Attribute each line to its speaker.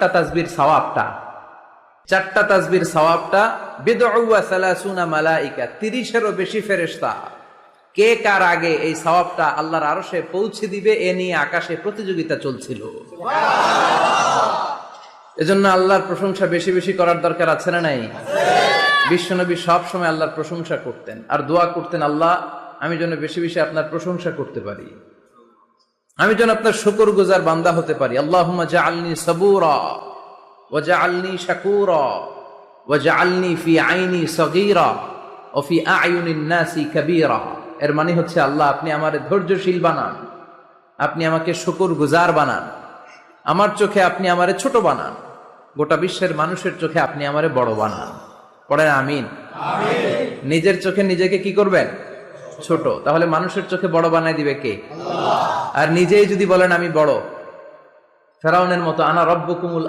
Speaker 1: তাসবির সওয়াবটা, চারটা তাসবির সওয়াবটা বিদউ ওয়া সালাসুনা মালাইকা, 30-এরও বেশি ফেরেশতা কে কার আগে এই সওয়াবটা আল্লাহর আরশে পৌঁছে দিবে এ নিয়ে আকাশে প্রতিযোগিতা চলছিল। এজন্য আল্লাহর প্রশংসা বেশি বেশি করার দরকার আছে না নাই? বিশ্বনবী সব সময় আল্লাহর প্রশংসা করতেন আর দোয়া করতেন, আল্লাহ আমি যেন বেশি বেশি আপনার প্রশংসা করতে পারি, আমি যেন আপনার শুকরগুজার বান্দা হতে পারি। আল্লাহুম্মা জাআলনি সাবুরা ওয়া জাআলনি শাকুরা ওয়া জাআলনি ফি আইনি সগীরা ওয়া ফি আ'য়ুনিন নাসি কাবীরা। এর মানে হচ্ছে, আল্লাহ আপনি আমারে ধৈর্যশীল বানান, আপনি আমাকে শুকরগুজার বানান, আমার চোখে আপনি আমারে ছোট বানান, গোটা বিশ্বের মানুষের চোখে আপনি আমারে বড় বানান। পড়েন আমিন। নিজের চোখে নিজেকে কি করবেন? ছোট। তাহলে মানুষের চোখে বড় বানাই দিবে কে? আল্লাহ। আর নিজেই যদি বলেন আমি বড়, ফেরাউনের মতো আনা রব্বুকুমুল